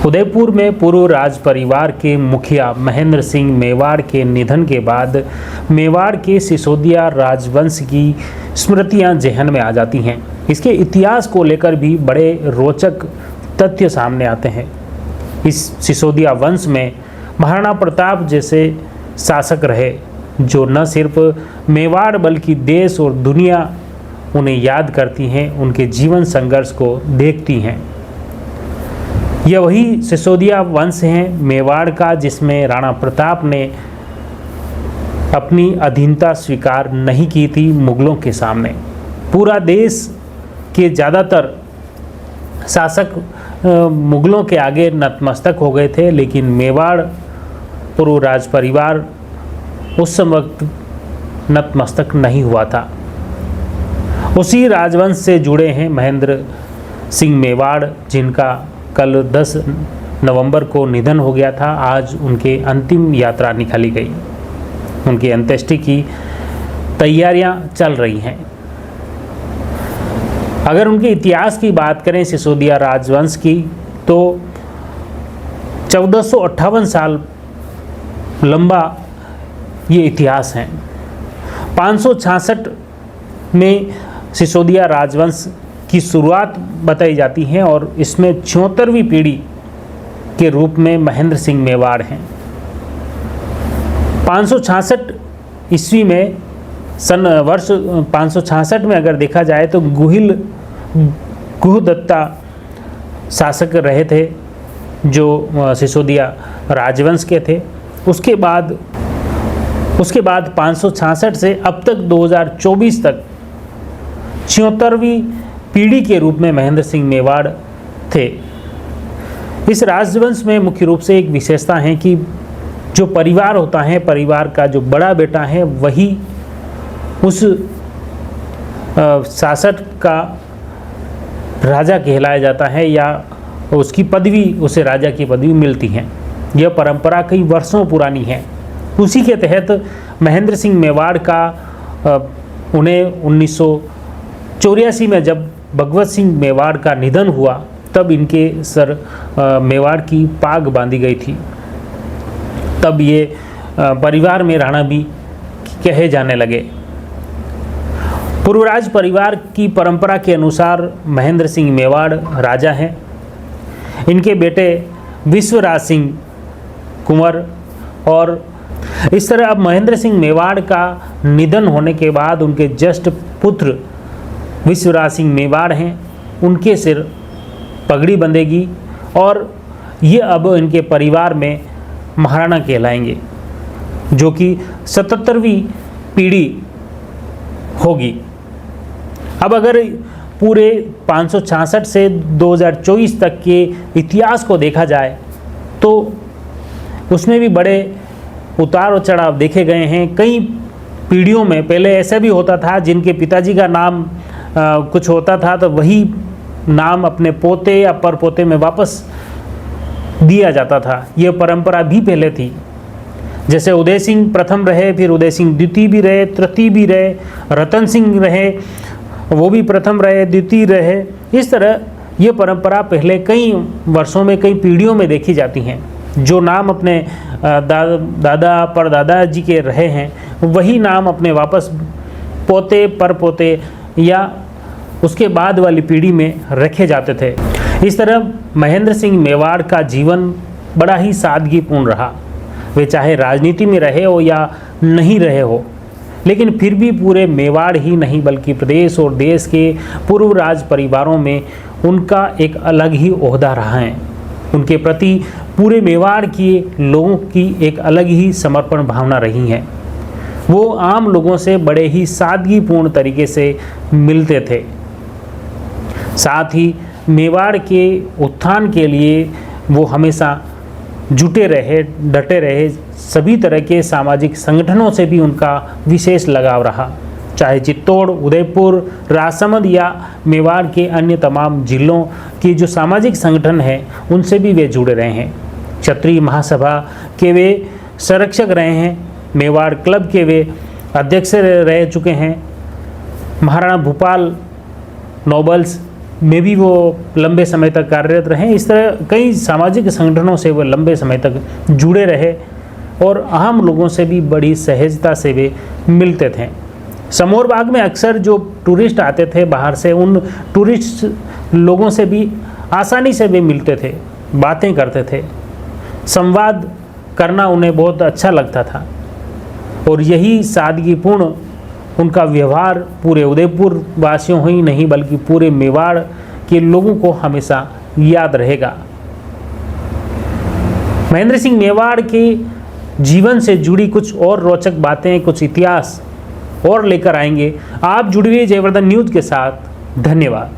उदयपुर में पूर्व राज परिवार के मुखिया महेंद्र सिंह मेवाड़ के निधन के बाद मेवाड़ के सिसोदिया राजवंश की स्मृतियां जहन में आ जाती हैं। इसके इतिहास को लेकर भी बड़े रोचक तथ्य सामने आते हैं। इस सिसोदिया वंश में महाराणा प्रताप जैसे शासक रहे जो न सिर्फ मेवाड़ बल्कि देश और दुनिया उन्हें याद करती हैं, उनके जीवन संघर्ष को देखती हैं। यह वही सिसोदिया वंश है मेवाड़ का जिसमें राणा प्रताप ने अपनी अधीनता स्वीकार नहीं की थी मुगलों के सामने। पूरा देश के ज़्यादातर शासक मुगलों के आगे नतमस्तक हो गए थे, लेकिन मेवाड़ पूर्व राज परिवार उस वक्त नतमस्तक नहीं हुआ था। उसी राजवंश से जुड़े हैं महेंद्र सिंह मेवाड़, जिनका कल 10 नवंबर को निधन हो गया था। आज उनके अंतिम यात्रा निकाली गई। उनकी अंत्येष्टि की तैयारियां चल रही हैं। अगर उनके इतिहास की बात करें सिसोदिया राजवंश की, तो 1458 साल लंबा ये इतिहास है। 566 में सिसोदिया राजवंश की शुरुआत बताई जाती है और इसमें 76वीं पीढ़ी के रूप में महेंद्र सिंह मेवाड़ हैं। 566 ईस्वी में वर्ष 566 में अगर देखा जाए तो गुहदत्ता शासक रहे थे जो सिसोदिया राजवंश के थे। उसके बाद 566 से अब तक 2024 तक 76वीं पीढ़ी के रूप में महेंद्र सिंह मेवाड़ थे। इस राजवंश में मुख्य रूप से एक विशेषता है कि जो परिवार होता है, परिवार का जो बड़ा बेटा है वही उस शासक का राजा कहलाया जाता है या उसकी पदवी, उसे राजा की पदवी मिलती है। यह परंपरा कई वर्षों पुरानी है। उसी के तहत महेंद्र सिंह मेवाड़ का उन्हें 1984 में जब भगवत सिंह मेवाड़ का निधन हुआ तब इनके सर मेवाड़ की पाग बांधी गई थी। तब ये परिवार में राणा भी कहे जाने लगे। पूर्वराज परिवार की परंपरा के अनुसार महेंद्र सिंह मेवाड़ राजा हैं। इनके बेटे विश्वराज सिंह कुंवर, और इस तरह अब महेंद्र सिंह मेवाड़ का निधन होने के बाद उनके ज्येष्ठ पुत्र विश्वराज सिंह मेवाड़ हैं, उनके सिर पगड़ी बंधेगी और ये अब इनके परिवार में महाराणा कहलाएंगे, जो कि 77वीं पीढ़ी होगी। अब अगर पूरे 566 से 2024 तक के इतिहास को देखा जाए तो उसमें भी बड़े उतार और चढ़ाव देखे गए हैं। कई पीढ़ियों में पहले ऐसा भी होता था जिनके पिताजी का नाम कुछ होता था तो वही नाम अपने पोते या परपोते में वापस दिया जाता था। यह परंपरा भी पहले थी। जैसे उदय सिंह प्रथम रहे, फिर उदय सिंह द्वितीय भी रहे, तृतीय भी रहे, रतन सिंह रहे, वो भी प्रथम रहे, द्वितीय रहे। इस तरह ये परंपरा पहले कई वर्षों में, कई पीढ़ियों में देखी जाती हैं। जो नाम अपने दादा परदादा जी के रहे हैं वही नाम अपने वापस पोते परपोते या उसके बाद वाली पीढ़ी में रखे जाते थे। इस तरह महेंद्र सिंह मेवाड़ का जीवन बड़ा ही सादगीपूर्ण रहा। वे चाहे राजनीति में रहे हो या नहीं रहे हो, लेकिन फिर भी पूरे मेवाड़ ही नहीं बल्कि प्रदेश और देश के पूर्व राज परिवारों में उनका एक अलग ही ओहदा रहा है। उनके प्रति पूरे मेवाड़ के लोगों की एक अलग ही समर्पण भावना रही है। वो आम लोगों से बड़े ही सादगीपूर्ण तरीके से मिलते थे। साथ ही मेवाड़ के उत्थान के लिए वो हमेशा जुटे रहे, डटे रहे। सभी तरह के सामाजिक संगठनों से भी उनका विशेष लगाव रहा, चाहे चित्तौड़, उदयपुर, राजसमंद या मेवाड़ के अन्य तमाम जिलों के जो सामाजिक संगठन हैं उनसे भी वे जुड़े रहे हैं। क्षत्रिय महासभा के वे संरक्षक रहे हैं, मेवाड़ क्लब के वे अध्यक्ष रह चुके हैं, महाराणा भूपाल नोबल्स में भी वो लंबे समय तक कार्यरत रहे। इस तरह कई सामाजिक संगठनों से वो लंबे समय तक जुड़े रहे और आम लोगों से भी बड़ी सहजता से वे मिलते थे। समौर बाग में अक्सर जो टूरिस्ट आते थे बाहर से, उन टूरिस्ट लोगों से भी आसानी से वे मिलते थे, बातें करते थे, संवाद करना उन्हें बहुत अच्छा लगता था। और यही सादगीपूर्ण उनका व्यवहार पूरे उदयपुर वासियों ही नहीं बल्कि पूरे मेवाड़ के लोगों को हमेशा याद रहेगा। महेंद्र सिंह मेवाड़ के जीवन से जुड़ी कुछ और रोचक बातें, कुछ इतिहास और लेकर आएंगे। आप जुड़िए जयवर्धन न्यूज़ के साथ। धन्यवाद।